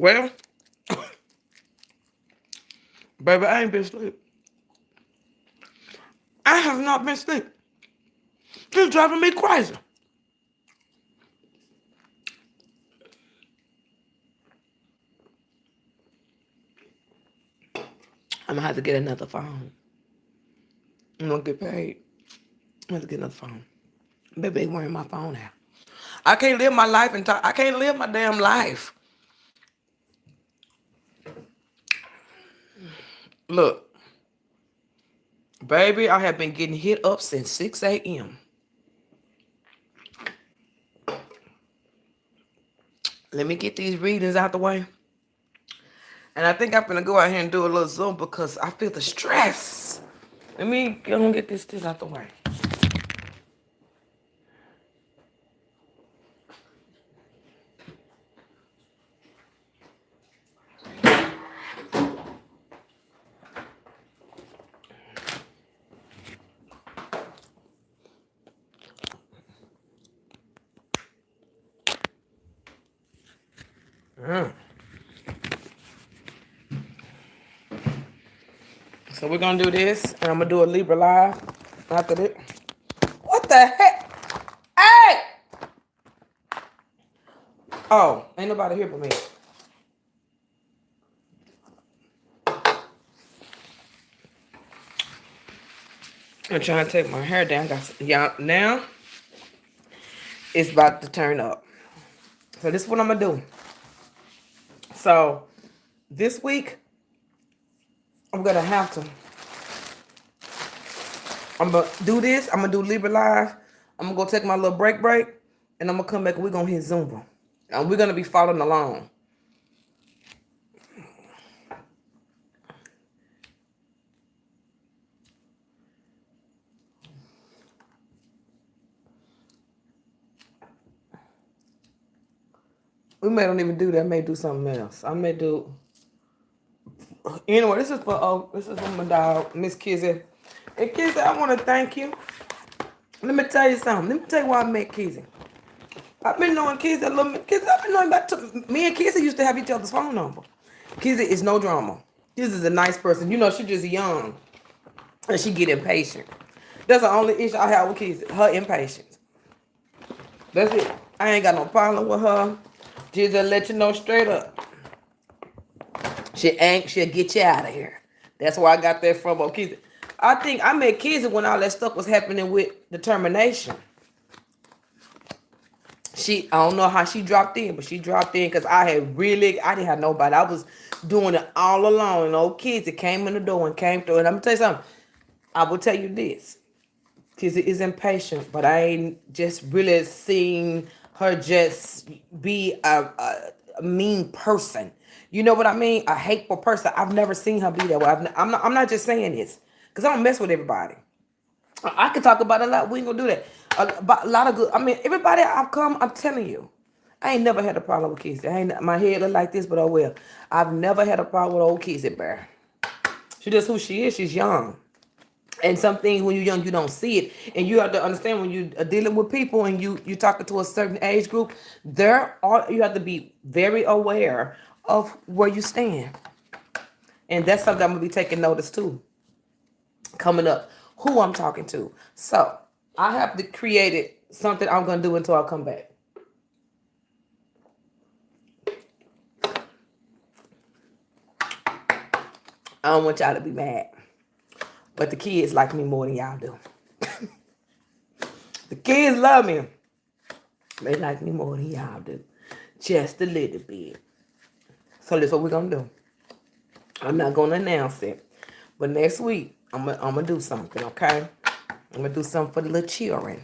Well, baby, I ain't been asleep. I have not been asleep. It's driving me crazy. I'm gonna have to get another phone. I'm gonna get paid. I'm gonna have to get another phone. Baby, they wearing my phone out. I can't live my life and talk. I can't live my damn life. Look, baby, I have been getting hit up since 6 a.m. Let me get these readings out the way. And I think I'm gonna go out here and do a little Zoom because I feel the stress. Let me go and get this shit out the way. So we're gonna do this, and I'm gonna do a Libra live after this. What the heck? Hey! Oh, ain't nobody here but me. I'm trying to take my hair down. Yeah, now it's about to turn up. So this is what I'm gonna do. So this week I'm gonna have to. I'm gonna do this. I'm gonna do Libra live. I'm gonna go take my little break, and I'm gonna come back and we're gonna hit Zumba. And we're gonna be following along. We may don't even do that. I may do something else. I may do. Anyway, this is for my dog, Miss Kezzy. And Kezzy, I want to thank you. Let me tell you something. Let me tell you why I met Kezzy. I've been knowing Kezzy a little bit. Kezzy, I've been knowing me and Kezzy used to have each other's phone number. Kezzy is no drama. Kezzy is a nice person. You know, she's just young. And she get impatient. That's the only issue I have with Kezzy. Her impatience. That's it. I ain't got no problem with her. Just to let you know straight up. She'll get you out of here. That's where I got that from. Kezzy. I think I met Kezzy when all that stuff was happening with determination. I don't know how she dropped in, but she dropped in because I didn't have nobody. I was doing it all alone. And old Kezzy came in the door and came through. And I'm going to tell you something. I will tell you this. Kezzy is impatient, but I ain't just really seen her just be a mean person. You know what I mean? A hateful person. I've never seen her be that way. I'm not just saying this because I don't mess with everybody. I could talk about a lot. We ain't gonna do that. About a lot of good. I mean, everybody I'm telling you, I ain't never had a problem with Kezzy. My head look like this, but oh well. I've never had a problem with old Kezzy Bear. She just who she is. She's young. And some things when you're young, you don't see it. And you have to understand when you're dealing with people and you're talking to a certain age group, you have to be very aware of where you stand. And that's something I'm going to be taking notice too. Coming up, who I'm talking to. So, I have to create something I'm going to do until I come back. I don't want y'all to be mad. But the kids like me more than y'all do. The kids love me. They like me more than y'all do. Just a little bit. So that's what we're going to do. I'm not going to announce it. But next week, I'm going to do something, okay? I'm going to do something for the little children.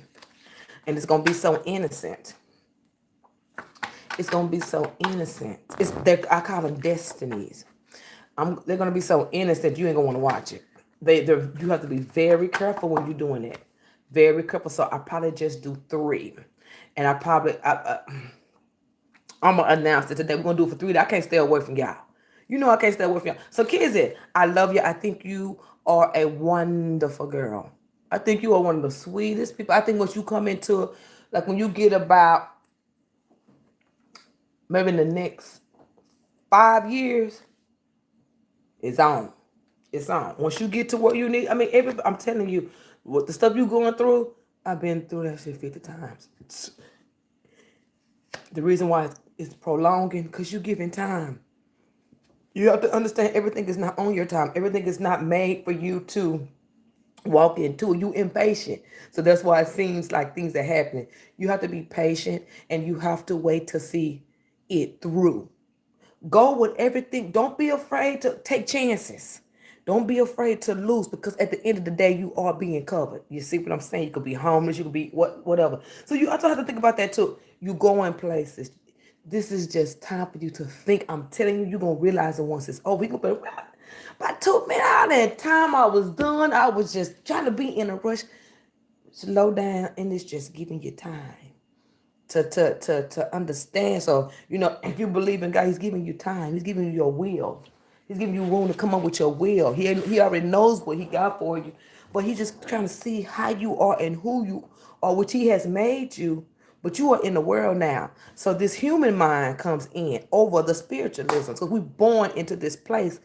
And it's going to be so innocent. It's going to be so innocent. I call them destinies. They're going to be so innocent, you ain't going to want to watch it. You have to be very careful when you're doing it. Very careful. So I probably just do 3. And I'm going to announce it today. We're going to do it for 3. I can't stay away from y'all. You know I can't stay away from y'all. So Kezzy, I love you. I think you are a wonderful girl. I think you are one of the sweetest people. I think once you come into, like when you get about maybe in the next 5 years, it's on. It's on. Once you get to what you need, I mean, I'm telling you, what the stuff you going through, I've been through that shit 50 times. The reason why it's prolonging, because you're giving time. You have to understand everything is not on your time. Everything is not made for you to walk into. You impatient. So that's why it seems like things are happening. You have to be patient and you have to wait to see it through. Go with everything. Don't be afraid to take chances. Don't be afraid to lose, because at the end of the day, you are being covered. You see what I'm saying? You could be homeless. You could be whatever. So you also have to think about that too. You go in places. This is just time for you to think. I'm telling you, you're going to realize it once it's over. You can be, by 2 minutes, all that time I was done, I was just trying to be in a rush. Slow down, and it's just giving you time to understand. So, if you believe in God, He's giving you time. He's giving you your will. He's giving you room to come up with your will. He already knows what He got for you. But He's just trying to see how you are and who you are, which He has made you. But you are in the world now. So this human mind comes in over the spiritualism. So we're born into this place,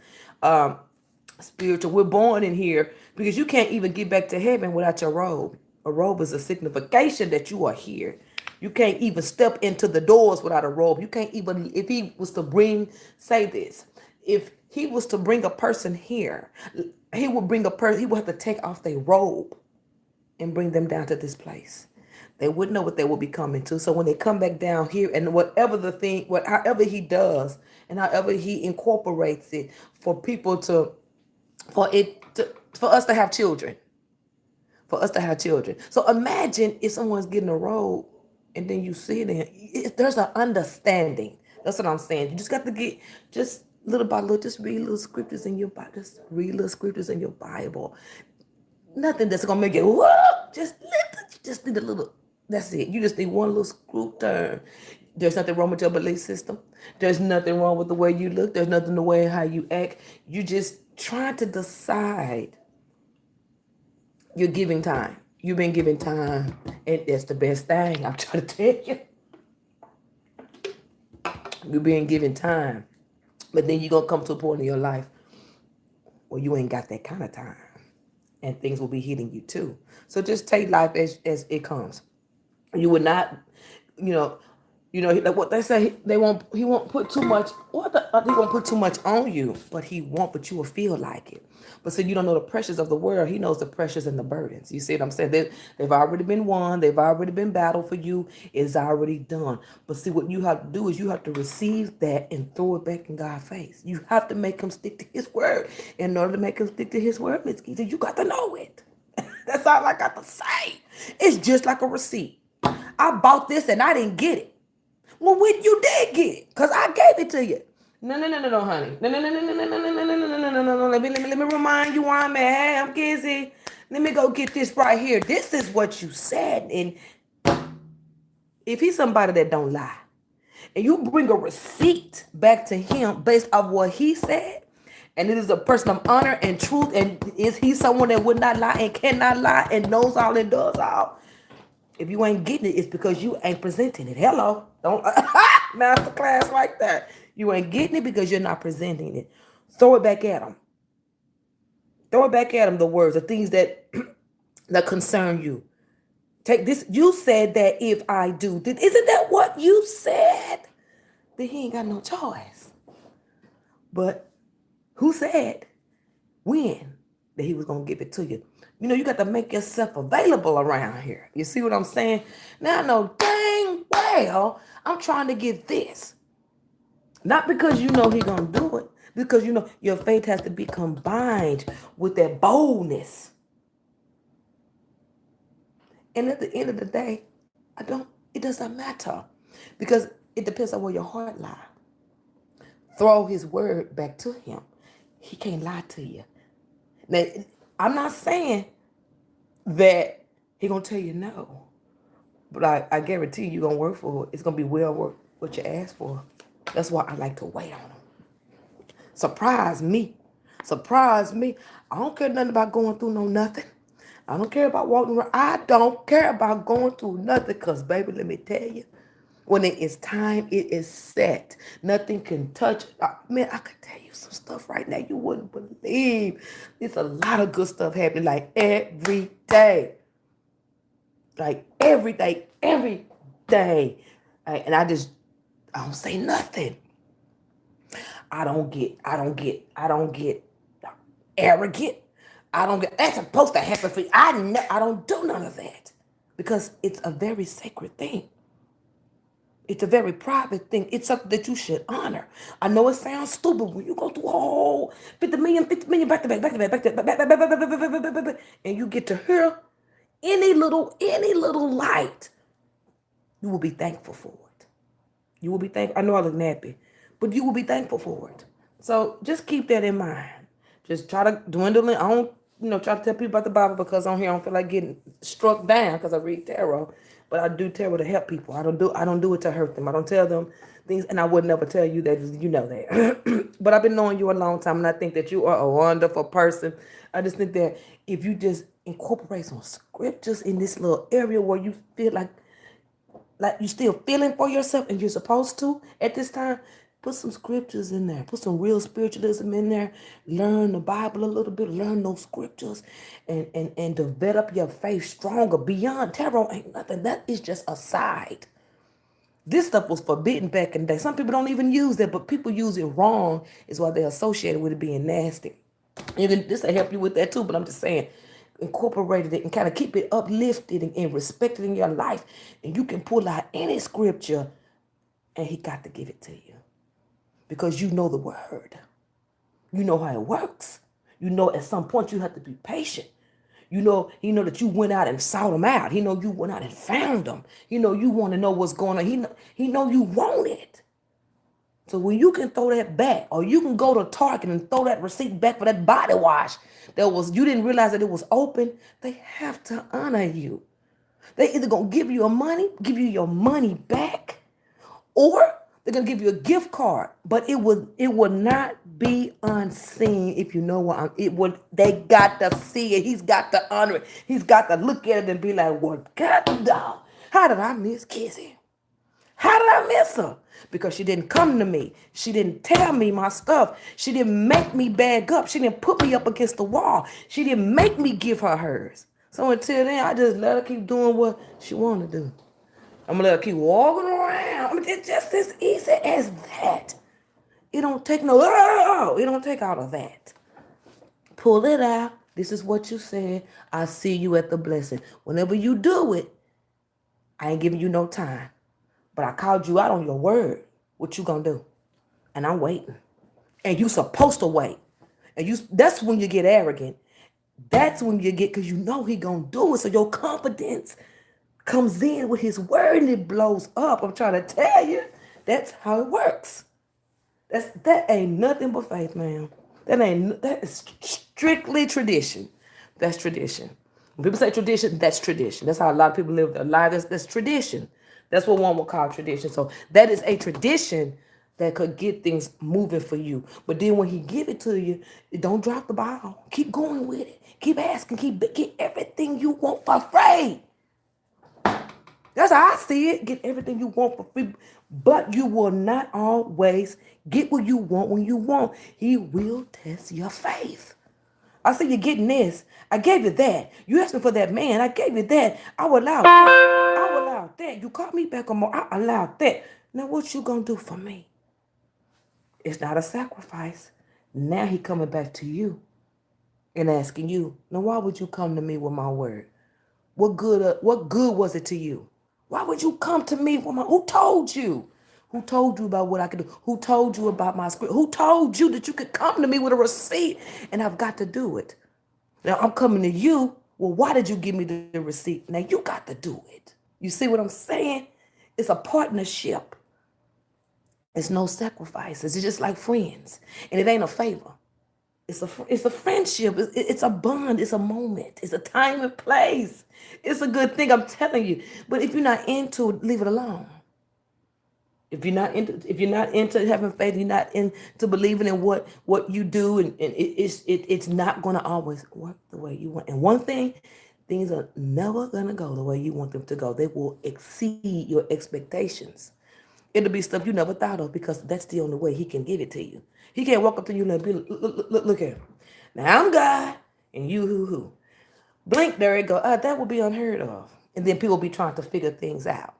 spiritual. We're born in here because you can't even get back to heaven without your robe. A robe is a signification that you are here. You can't even step into the doors without a robe. You can't even, if He was to say this, if He was to bring a person here, He would bring a person, He would have to take off their robe and bring them down to this place. They wouldn't know what they would be coming to. So when they come back down here, and however He does, and however He incorporates it for people for us to have children, So imagine if someone's getting a robe, and then you see them. There's an understanding. That's what I'm saying. You just got to get just little by little. Just read little scriptures in your Bible. Just read little scriptures in your Bible. Nothing that's gonna make it whoa. Just need a little. That's it. You just need one little screw turn. There's nothing wrong with your belief system. There's nothing wrong with the way you look. There's nothing the way how you act. You just trying to decide. You're giving time. You've been giving time, and that's the best thing. I'm trying to tell you. You're being given time, but then you're gonna come to a point in your life where you ain't got that kind of time, and things will be hitting you too. So just take life as it comes. You would not, you know, like what they say. He won't put too much. He won't put too much on you, but He won't. But you will feel like it. But see, you don't know the pressures of the world. He knows the pressures and the burdens. You see what I'm saying? They've already been won. They've already been battled for you. It's already done. But see, what you have to do is you have to receive that and throw it back in God's face. You have to make Him stick to His word. In order to make Him stick to His word, Miss Kezzy, you got to know it. That's all I got to say. It's just like a receipt. I bought this and I didn't get it. Well, when you did get it, because I gave it to you. No, honey. No. Let me remind you where I'm at. Hey, I'm Kezzy. Let me go get this right here. This is what you said. And if He's somebody that don't lie, and you bring a receipt back to Him based off what He said, and it is a person of honor and truth, and is He someone that would not lie and cannot lie and knows all and does all? If you ain't getting it, it's because you ain't presenting it. Hello. Don't master class like that. You ain't getting it because you're not presenting it. Throw it back at them. Throw it back at them, the words, the things that that concern you. Take this. You said that if I do, isn't that what you said? Then He ain't got no choice. But who said when that He was going to give it to you? You got to make yourself available around here. You see what I'm saying? Now I know dang well I'm trying to get this. Not because He going to do it. Because your faith has to be combined with that boldness. And at the end of the day, it doesn't matter. Because it depends on where your heart lies. Throw His word back to Him. He can't lie to you. Now, I'm not saying that He gonna tell you no, but I guarantee you're gonna work for it. It's gonna be well worth what you ask for. That's why I like to wait on Him. Surprise me. I don't care nothing about going through nothing. I don't care about walking around. I don't care about going through nothing, because baby, let me tell you, When it is time, it is set. Nothing can touch. Man, I could tell you some stuff right now you wouldn't believe. There's a lot of good stuff happening like every day. Like every day, every day. And I don't say nothing. I don't get arrogant. I don't get, that's supposed to happen for you. I don't do none of that because it's a very sacred thing. It's a very private thing. It's something that you should honor. I know it sounds stupid when you go through a whole 50 million, 50 million, back to back, back to back, back to back, back, back, back, back, back, back, back, back, back, back, and you get to hear any little light, you will be thankful for it. You will be thankful. I know I look nappy, but you will be thankful for it. So just keep that in mind. Just try to dwindle it. I don't, try to tell people about the Bible because on here I don't feel like getting struck down because I read tarot. But I do tarot to help people. I don't do it to hurt them. I don't tell them things, and I would never tell you that. You know that. But I've been knowing you a long time, and I think that you are a wonderful person. I just think that if you just incorporate some scriptures in this little area where you feel like you still feeling for yourself and you're supposed to at this time, put some scriptures in there. Put some real spiritualism in there. Learn the Bible a little bit. Learn those scriptures and develop your faith stronger. Beyond tarot ain't nothing. That is just a side. This stuff was forbidden back in the day. Some people don't even use that, but people use it wrong is why they're associated with it being nasty. This will help you with that too, but I'm just saying, incorporate it and kind of keep it uplifted and respected in your life. And you can pull out any scripture and he got to give it to you because you know the word. You know how it works. You know at some point you have to be patient. You know, he know that you went out and sought them out. He know you went out and found them. You know you want to know what's going on. He know you want it. So when you can throw that back, or you can go to Target and throw that receipt back for that body wash you didn't realize that it was open, they have to honor you. They either gonna give you your money back, or they're gonna give you a gift card. But it would not be unseen if you know what they got to see it. He's got to honor it. He's got to look at it and be like, well, God dog, how did I miss Kezzy? How did I miss her? Because she didn't come to me. She didn't tell me my stuff. She didn't make me bag up. She didn't put me up against the wall. She didn't make me give her hers. So until then, I just let her keep doing what she wanted to do. I'm going to let her keep walking around. I mean, it's just as easy as that. It don't take it don't take all of that. Pull it out. This is what you said. I see you at the blessing. Whenever you do it, I ain't giving you no time. But I called you out on your word. What you gonna do? And I'm waiting. And you supposed to wait. And that's when you get arrogant. That's when you get, because you know he gonna do it. So your confidence comes in with his word and it blows up. I'm trying to tell you, that's how it works. That ain't nothing but faith, man. That is strictly tradition. That's tradition. When people say tradition, that's tradition. That's how a lot of people live their lives. That's tradition. That's what one would call tradition. So that is a tradition that could get things moving for you. But then when he give it to you, don't drop the ball. Keep going with it. Keep asking. Get everything you want for free. That's how I see it. Get everything you want for free. But you will not always get what you want when you want. He will test your faith. I see you getting this. I gave you that. You asked me for that man. I gave you that. I will allow that. I will allow that. You called me back on more. I allowed that. Now what you gonna do for me? It's not a sacrifice. Now he coming back to you and asking you, now why would you come to me with my word? What good was it to you? Why would you come to me with who told you? Who told you about what I could do? Who told you about my script? Who told you that you could come to me with a receipt and I've got to do it? Now I'm coming to you. Well, why did you give me the receipt? Now you got to do it. You see what I'm saying? It's a partnership. It's no sacrifices. It's just like friends. And it ain't a favor. It's a friendship. It's a bond. It's a moment. It's a time and place. It's a good thing, I'm telling you. But if you're not into it, leave it alone. If you're not into having faith, you're not into believing in what you do, and it's not gonna always work the way you want. And one thing, things are never gonna go the way you want them to go. They will exceed your expectations. It'll be stuff you never thought of because that's the only way he can give it to you. He can't walk up to you and be, look here. Now I'm God and you who. Blink, there it go. That would be unheard of. And then people be trying to figure things out.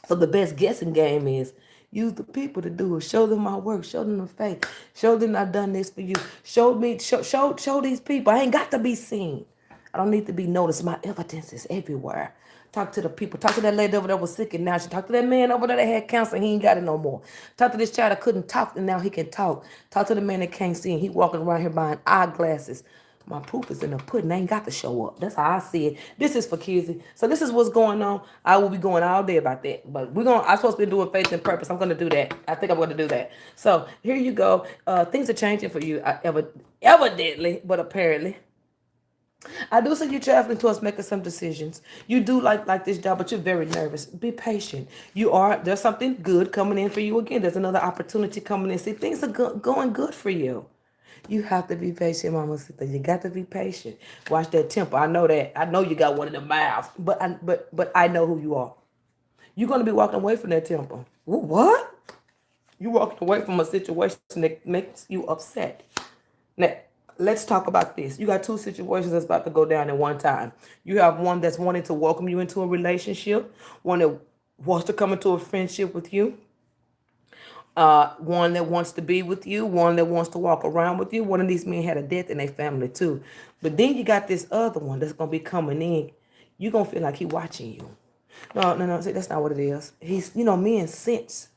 So the best guessing game is use the people to do it. Show them my work. Show them the faith. Show them I've done this for you. Show these people. I ain't got to be seen. I don't need to be noticed. My evidence is everywhere. Talk to the people. Talk to that lady over there was sick and now she talk to that man over there that had cancer and he ain't got it no more. Talk to this child that couldn't talk and now he can talk. Talk to the man that can't see and he walking around here buying eyeglasses. My proof is in the pudding. I ain't got to show up. That's how I see it. This is for Kezzy. So this is what's going on. I will be going all day about that. But I'm supposed to be doing faith and purpose. I'm gonna do that. I think I'm gonna do that. So here you go. Things are changing for you, evidently, but apparently. I do see you traveling towards making some decisions. You do like this job, but you're very nervous. Be patient. There's something good coming in for you again. There's another opportunity coming in. See, things are going good for you. You have to be patient, Mama Sita. You got to be patient. Watch that temper. I know that. I know you got one of the mouths, but I know who you are. You're gonna be walking away from that temper. What? You walking away from a situation that makes you upset. Now, let's talk about this. You got two situations that's about to go down at one time. You have one that's wanting to welcome you into a relationship, one that wants to come into a friendship with you, one that wants to be with you, one that wants to walk around with you. One of these men had a death in their family too. But then you got this other one that's going to be coming in. You're going to feel like he watching you. No. See, that's not what it is. Men sense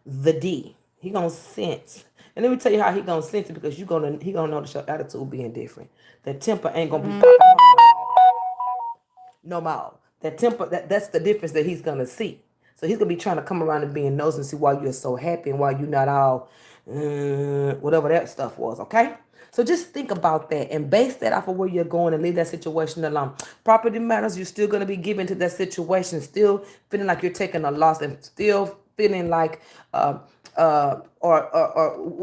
the D. He going to sense. And let me tell you how he going to sense it because he going to notice your attitude being different. That temper ain't going to be popping up no more. That temper, that's the difference that he's going to see. So he's going to be trying to come around and being nosy and see why you're so happy and why you're not all, whatever that stuff was, okay? So just think about that and base that off of where you're going and leave that situation alone. Property matters, you're still going to be given to that situation, still feeling like you're taking a loss and still feeling like, or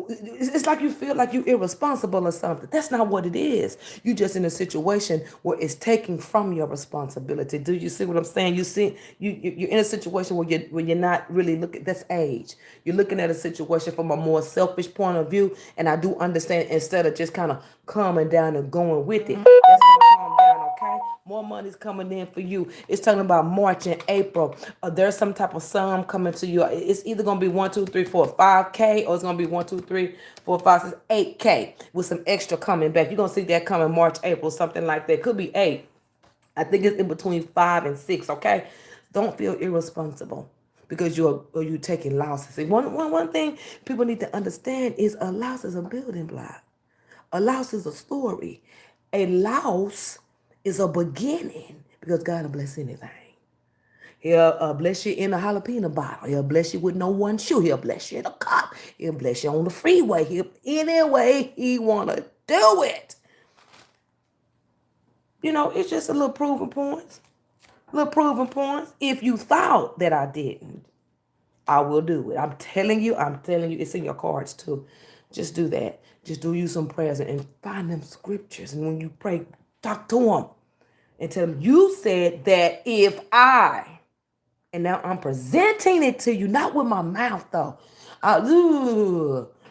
it's like you feel like you're irresponsible or something. That's not what it is. You're just in a situation where it's taking from your responsibility. Do you see what I'm saying? You're in a situation where you're not really looking. That's age. You're looking at a situation from a more selfish point of view, and I do understand instead of just kind of calming down and going with it. That's gonna calm down, okay? More money's coming in for you. It's talking about March and April. There's some type of sum coming to you. It's either gonna be 1, 2, 3, 4, 5K, or it's gonna be 1, 2, 3, 4, 5, 6, 8K with some extra coming back. You're gonna see that coming March, April, something like that. Could be 8. I think it's in between 5 and 6. Okay, don't feel irresponsible because you're taking losses. See, one thing people need to understand is a loss is a building block. A loss is a story. A loss is a beginning because God will bless anything. He'll bless you in a jalapeno bottle. He'll bless you with no one shoe. He'll bless you in a cup. He'll bless you on the freeway. Any way he want to do it. It's just a little proving points. Little proving points. If you thought that I didn't, I will do it. I'm telling you, it's in your cards too. Just do that. Just do you some prayers and find them scriptures. And when you pray, talk to them and tell them, you said that if I, and now I'm presenting it to you, not with my mouth though.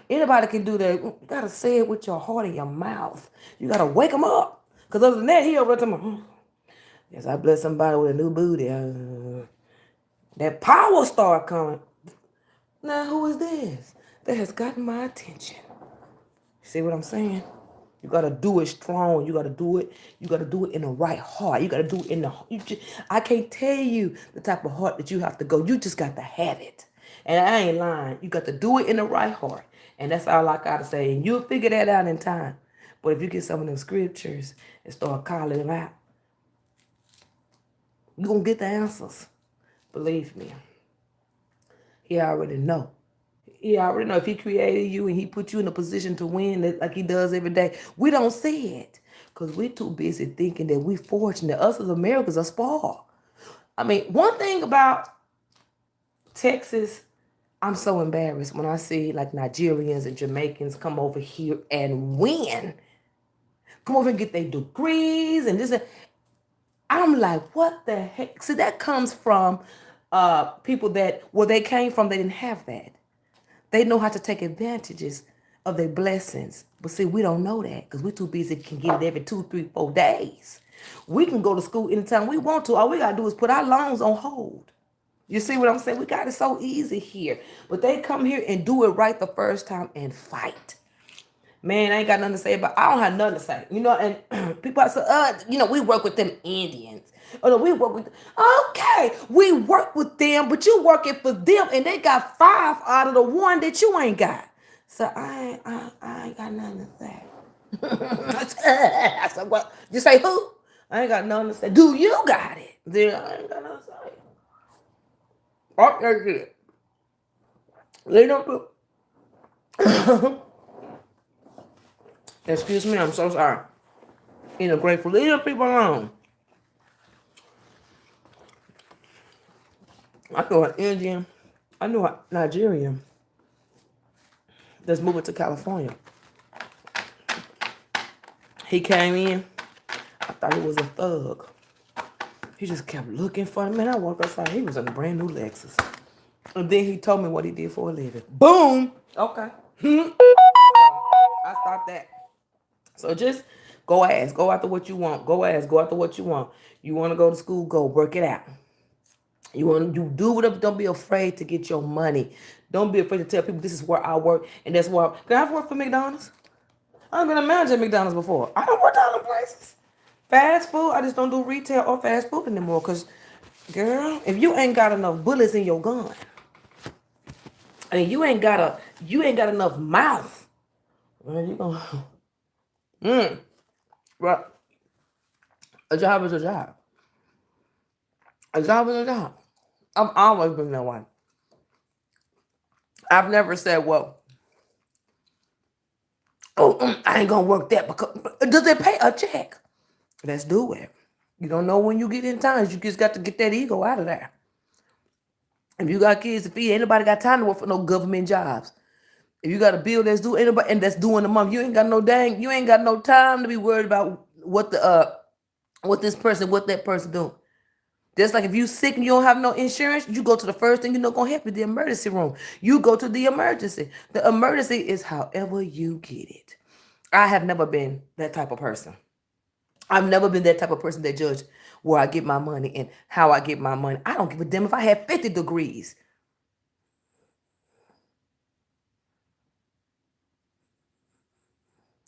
Anybody can do that. You gotta say it with your heart and your mouth. You gotta wake them up. Because other than that, he over there, yes, I bless somebody with a new booty. That power start coming. Now, who is this that has gotten my attention? See what I'm saying? You gotta do it strong. You gotta do it. You gotta do it in the right heart. You gotta do it in the. I can't tell you the type of heart that you have to go. You just got to have it. And I ain't lying. You got to do it in the right heart. And that's all I gotta say. And you'll figure that out in time. But if you get some of them scriptures and start calling them out, you're gonna get the answers. Believe me. He already know. He already know if he created you and he put you in a position to win like he does every day. We don't see it because we're too busy thinking that we fortunate. Us as Americans are spoiled. I mean, one thing about Texas, I'm so embarrassed when I see like Nigerians and Jamaicans come over here and win. Come over and get their degrees and this. I'm like, what the heck? See, that comes from people that where they came from, they didn't have that. They know how to take advantages of their blessings. But see, we don't know that because we're too busy can get it every 2, 3, 4 days. We can go to school anytime we want to. All we gotta do is put our loans on hold. You see what I'm saying? We got it so easy here. But they come here and do it right the first time and fight. Man, I ain't got nothing to say about. I don't have nothing to say. And people say, we work with them Indians. Oh no, we work with. Okay, we work with them, but you working for them, and they got 5 out of the 1 that you ain't got. So I ain't got nothing to say. I said, what? You say who? I ain't got nothing to say. Do you got it? Then I ain't got nothing to say. Okay, good. They don't. Excuse me, I'm so sorry. Grateful. Leave them people alone. I know an Indian. I know a Nigerian that's moving to California. He came in. I thought he was a thug. He just kept looking for him. Man, I walked outside. He was in a brand new Lexus. And then he told me what he did for a living. Boom. Okay. I stopped that. So just go ask. Go after what you want. Go ask. Go after what you want. You want to go to school? Go work it out. You do whatever. Don't be afraid to get your money. Don't be afraid to tell people this is where I work and that's where. Can I work for McDonald's? I've been a manager at McDonald's before. I don't work at other places. Fast food. I just don't do retail or fast food anymore. Cause, girl, if you ain't got enough bullets in your gun, and you ain't got enough mouth, man, you gonna. Right. A job is a job. A job is a job. I've always been that way. I've never said, well, I ain't gonna work that because does it pay a check? Let's do it. You don't know when you get in times. You just got to get that ego out of there. If you got kids to feed, ain't nobody got time to work for no government jobs. If you got a bill that's due, anybody and that's due in a month, you ain't got no time to be worried about what that person doing. Just like if you sick and you don't have no insurance, you go to the first thing you know gonna help you, the emergency room. You go to the emergency. The emergency is however you get it. I have never been that type of person. I've never been that type of person that judge where I get my money and how I get my money. I don't give a damn if I have 50 degrees.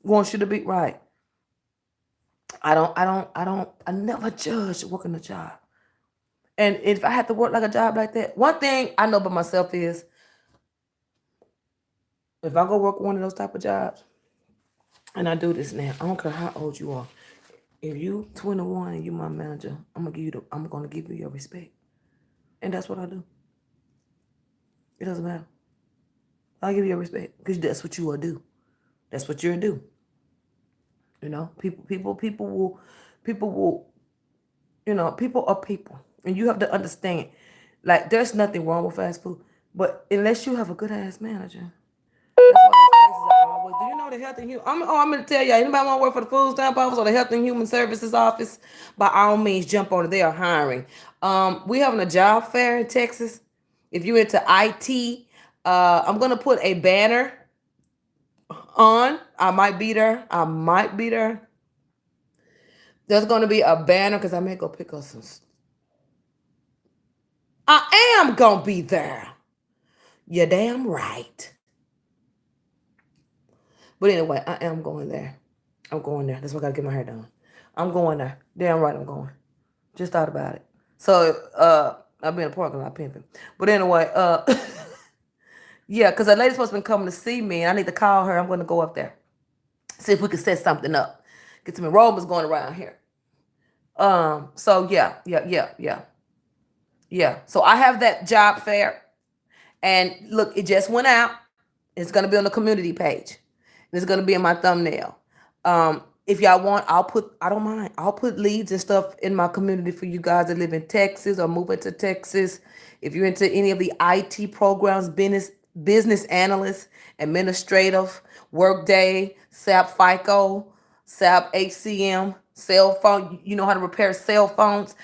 Want you to be right. I never judge working a job. And if I had to work like a job like that, one thing I know about myself is if I go work one of those type of jobs, and I do this now, I don't care how old you are. If you 21 and you my manager, I'm gonna give you your respect. And that's what I do. It doesn't matter. I'll give you your respect. Because that's what you will do. That's what you'll do. People will, people are people. And you have to understand, like, there's nothing wrong with fast food. But unless you have a good ass manager, that's why those places are always. Do you know the health and human? I'm gonna tell y'all. Anybody want to work for the food stamp office or the health and human services office? By all means, jump on it. They are hiring. We having a job fair in Texas. If you're into IT, I'm gonna put a banner on. I might be there. There's gonna be a banner because I may go pick up some. I am gonna be there. You're damn right. But anyway, I am going there. I'm going there. That's why I gotta get my hair done. I'm going there. Damn right I'm going. Just thought about it. So I've been in the parking lot pimping. But anyway, yeah, because the lady's supposed to be coming to see me and I need to call her. I'm gonna go up there. See if we can set something up. Get some enrollments going around here. So yeah. So I have that job fair. And look, it just went out. It's gonna be on the community page. And it's gonna be in my thumbnail. If y'all want, I don't mind. I'll put leads and stuff in my community for you guys that live in Texas or moving to Texas. If you're into any of the IT programs, business analyst, administrative, Workday, SAP FICO, SAP HCM, cell phone, you know how to repair cell phones,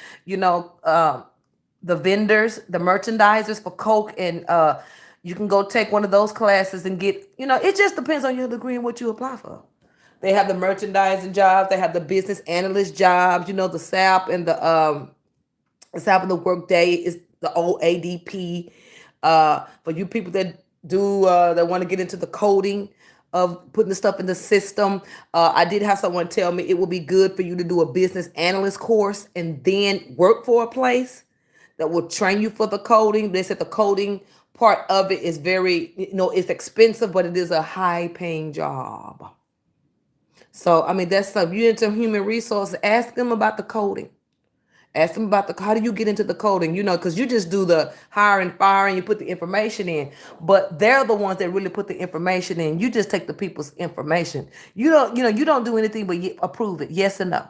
the vendors, the merchandisers for Coke, and you can go take one of those classes and get, it just depends on your degree and what you apply for. They have the merchandising jobs, they have the business analyst jobs, the SAP and the Workday is the old ADP. For you people that that want to get into the coding of putting the stuff in the system, I did have someone tell me it would be good for you to do a business analyst course and then work for a place that will train you for the coding. They said the coding part of it is very, it's expensive, but it is a high paying job. So, I mean, that's stuff. You into human resources, ask them about the coding. Ask them about how do you get into the coding, because you just do the hiring, firing, you put the information in. But they're the ones that really put the information in. You just take the people's information. You don't do anything but approve it, yes or no.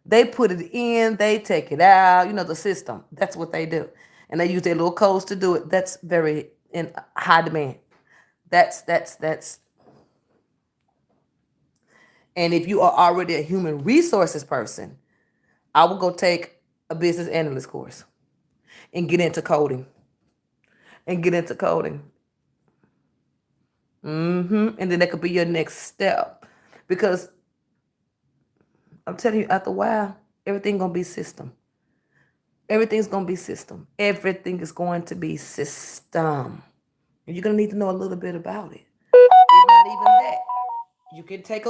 They put it in, they take it out, the system. That's what they do. And they use their little codes to do it. That's very in high demand. That's and if you are already a human resources person, I would go take a business analyst course and get into coding. And get into coding. And then that could be your next step. Because I'm telling you, after a while, everything gonna be system. Everything's gonna be system. Everything is going to be system. And you're gonna need to know a little bit about it. If not even that, you can take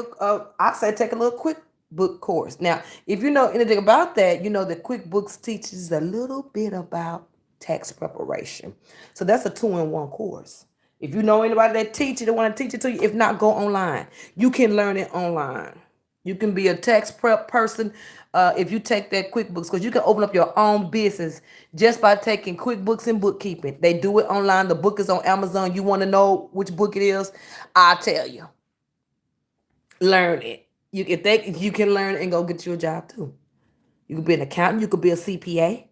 I say take a little QuickBook course. Now, if you know anything about that, you know that QuickBooks teaches a little bit about tax preparation. So that's a 2-in-1 course. If you know anybody that teach it, they want to teach it to you. If not, go online. You can learn it online. You can be a tax prep person if you take that QuickBooks, because you can open up your own business just by taking QuickBooks and bookkeeping. They do it online. The book is on Amazon. You want to know which book it is? I'll tell you. Learn it. You can learn and go get you a job too. You could be an accountant. You could be a CPA.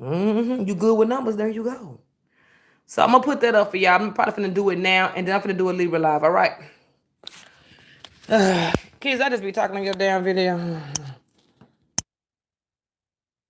You good with numbers? There you go. So I'm gonna put that up for y'all. I'm probably gonna do it now, and then I'm gonna do a Libra live. All right. Kids, I just be talking on your damn video.